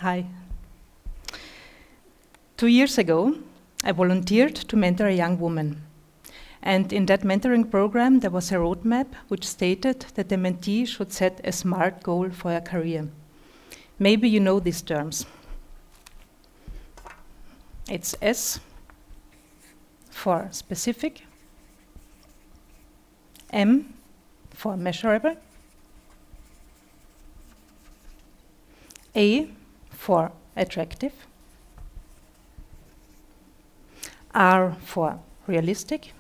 Hi. 2 years ago, I volunteered to mentor a young woman. And in that mentoring program, there was a roadmap which stated that the mentee should set a SMART goal for her career. Maybe you know these terms. It's S for specific, M for measurable, A for attractive, R for realistic,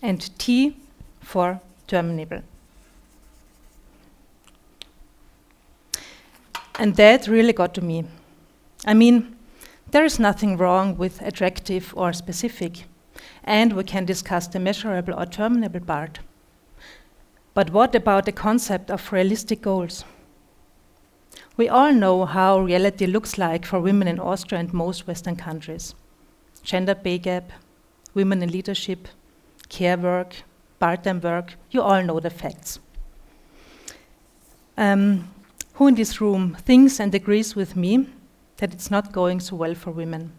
and T for terminable. And that really got to me. I mean, there is nothing wrong with attractive or specific, and we can discuss the measurable or terminable part. But what about the concept of realistic goals? We all know how reality looks like for women in Austria and most Western countries. Gender pay gap, women in leadership, care work, part-time work, you all know the facts. Who in this room thinks and agrees with me that it's not going so well for women?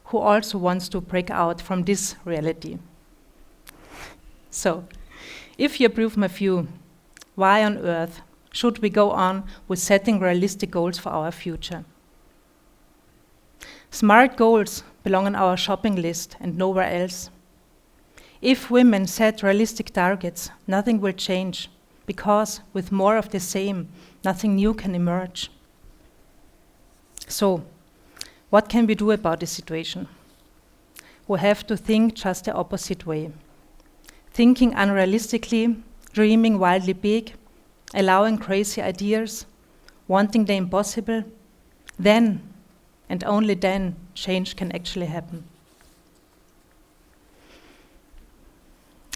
Who also wants to break out from this reality? So, if you approve my view, why on earth should we go on with setting realistic goals for our future? SMART goals belong on our shopping list and nowhere else. If women set realistic targets, nothing will change, because with more of the same, nothing new can emerge. So, what can we do about this situation? We have to think just the opposite way. Thinking unrealistically, dreaming wildly big, allowing crazy ideas, wanting the impossible, then, and only then, change can actually happen.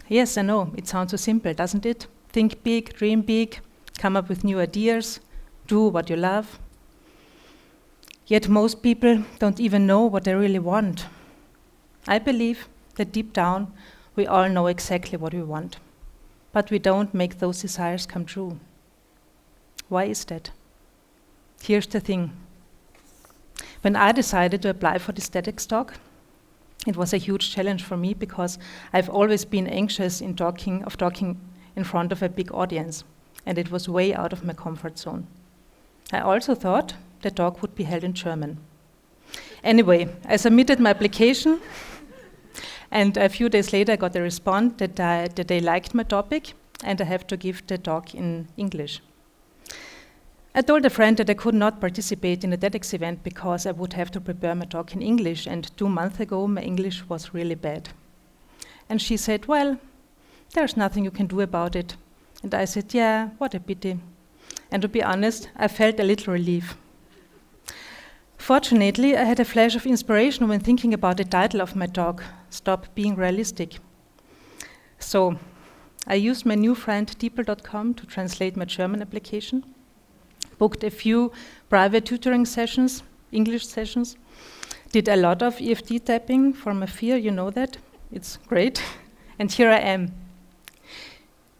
Yes, I know, it sounds so simple, doesn't it? Think big, dream big, come up with new ideas, do what you love. Yet most people don't even know what they really want. I believe that deep down, we all know exactly what we want, but we don't make those desires come true. Why is that? Here's the thing. When I decided to apply for this TEDx talk, it was a huge challenge for me because I've always been anxious in talking in front of a big audience, and it was way out of my comfort zone. I also thought the talk would be held in German. Anyway, I submitted my application, and a few days later I got a response that they liked my topic, and I have to give the talk in English. I told a friend that I could not participate in the TEDx event because I would have to prepare my talk in English, and 2 months ago my English was really bad. And she said, well, there's nothing you can do about it. And I said, yeah, what a pity. And to be honest, I felt a little relief. Fortunately, I had a flash of inspiration when thinking about the title of my talk, Stop Being Realistic. So I used my new friend Diepel.com to translate my German application, booked a few private tutoring sessions, English sessions, did a lot of EFT tapping for my fear, you know that, it's great, and here I am.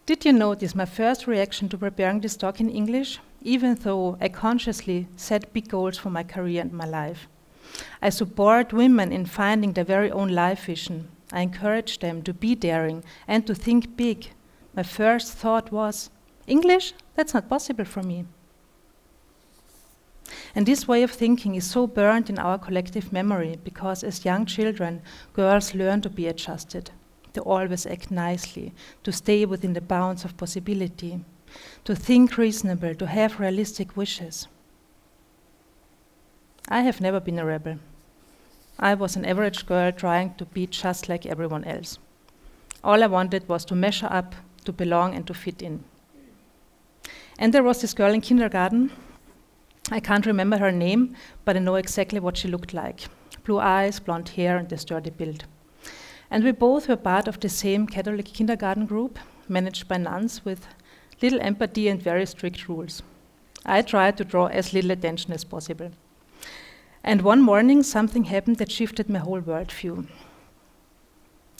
Did you notice my first reaction to preparing this talk in English, even though I consciously set big goals for my career and my life? I support women in finding their very own life vision. I encourage them to be daring and to think big. My first thought was, English? That's not possible for me. And this way of thinking is so burned in our collective memory because as young children, girls learn to be adjusted, to always act nicely, to stay within the bounds of possibility, to think reasonable, to have realistic wishes. I have never been a rebel. I was an average girl trying to be just like everyone else. All I wanted was to measure up, to belong and to fit in. And there was this girl in kindergarten. I can't remember her name, but I know exactly what she looked like. Blue eyes, blonde hair, and a sturdy build. And we both were part of the same Catholic kindergarten group, managed by nuns with little empathy and very strict rules. I tried to draw as little attention as possible. And one morning, something happened that shifted my whole worldview.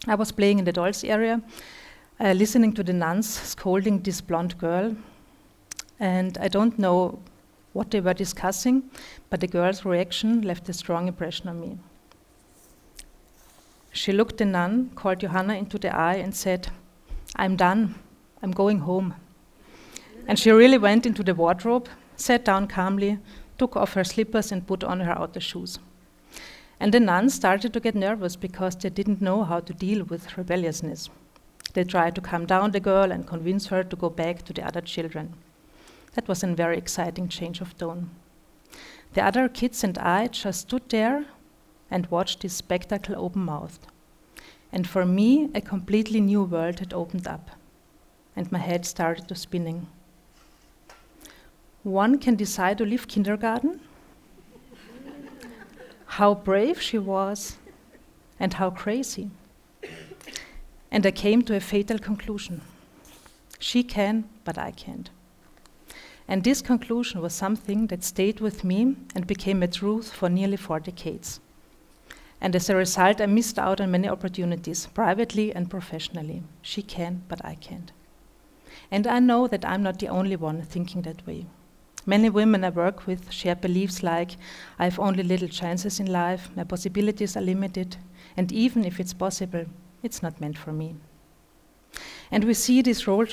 I was playing in the dolls area, listening to the nuns scolding this blonde girl, And I don't know what they were discussing, but the girl's reaction left a strong impression on me. She looked the nun, called Johanna into the eye and said, "I'm done, I'm going home." And she really went into the wardrobe, sat down calmly, took off her slippers and put on her outer shoes. And the nuns started to get nervous because they didn't know how to deal with rebelliousness. They tried to calm down the girl and convince her to go back to the other children. That was a very exciting change of tone. The other kids and I just stood there and watched this spectacle open-mouthed. And for me, a completely new world had opened up, and my head started to spinning. One can decide to leave kindergarten? How brave she was, and how crazy. And I came to a fatal conclusion. She can, but I can't. And this conclusion was something that stayed with me and became a truth for nearly 4 decades. And as a result, I missed out on many opportunities, privately and professionally. She can, but I can't. And I know that I'm not the only one thinking that way. Many women I work with share beliefs like, I have only little chances in life, my possibilities are limited, and even if it's possible, it's not meant for me. And we see these role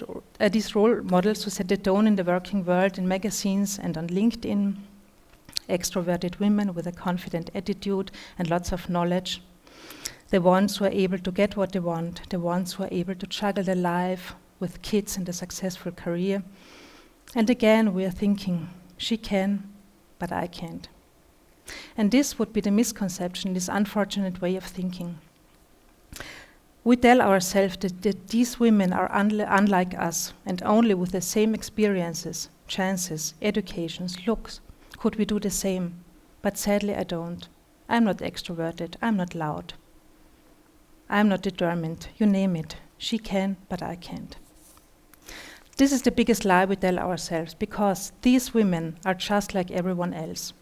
models who set the tone in the working world in magazines and on LinkedIn, extroverted women with a confident attitude and lots of knowledge, the ones who are able to get what they want, the ones who are able to juggle their life with kids and a successful career. And again, we are thinking, she can, but I can't. And this would be the misconception, this unfortunate way of thinking. We tell ourselves that these women are unlike us, and only with the same experiences, chances, educations, looks, could we do the same. But sadly, I don't. I'm not extroverted, I'm not loud. I'm not determined, you name it. She can, but I can't. This is the biggest lie we tell ourselves, because these women are just like everyone else.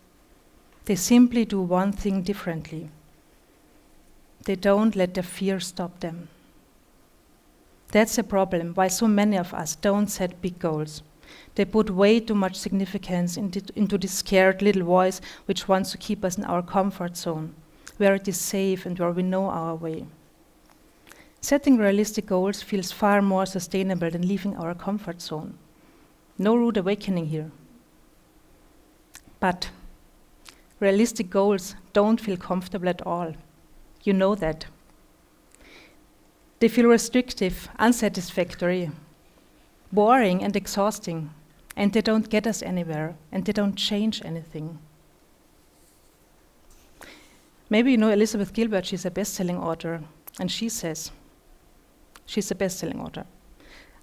They simply do one thing differently. They don't let their fear stop them. That's a problem, why so many of us don't set big goals. They put way too much significance into this scared little voice which wants to keep us in our comfort zone, where it is safe and where we know our way. Setting realistic goals feels far more sustainable than leaving our comfort zone. No rude awakening here. But realistic goals don't feel comfortable at all. You know that. They feel restrictive, unsatisfactory, boring and exhausting, and they don't get us anywhere, and they don't change anything. Maybe you know Elizabeth Gilbert, she's a best-selling author, and she says, she's a best-selling author,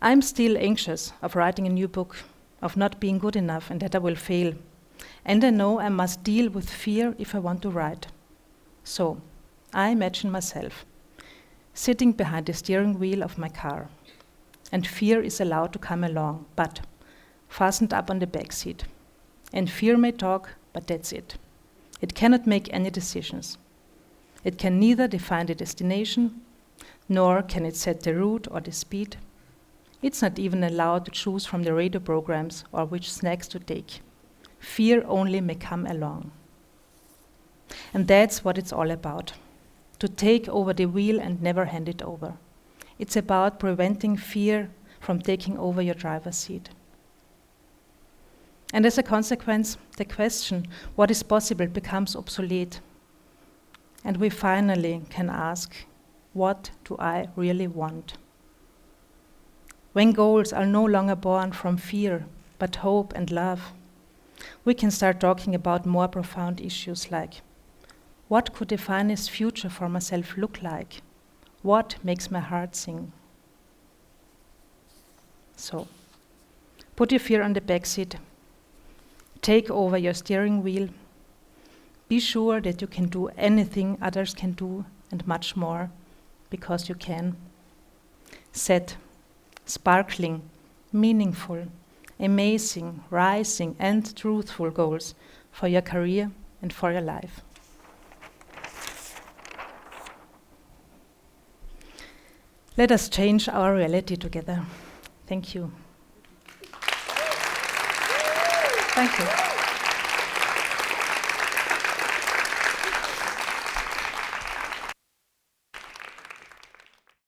"I'm still anxious of writing a new book, of not being good enough and that I will fail. And I know I must deal with fear if I want to write. So, I imagine myself sitting behind the steering wheel of my car, and fear is allowed to come along, but fastened up on the back seat. And fear may talk, but that's it. It cannot make any decisions. It can neither define the destination, nor can it set the route or the speed. It's not even allowed to choose from the radio programs or which snacks to take. Fear only may come along." And that's what it's all about. To take over the wheel and never hand it over. It's about preventing fear from taking over your driver's seat. And as a consequence, the question, what is possible, becomes obsolete. And we finally can ask, what do I really want? When goals are no longer born from fear, but hope and love, we can start talking about more profound issues like, what could the finest future for myself look like? What makes my heart sing? So, put your fear on the backseat. Take over your steering wheel. Be sure that you can do anything others can do and much more, because you can. Set sparkling, meaningful, amazing, rising, and truthful goals for your career and for your life. Let us change our reality together. Thank you. Thank you.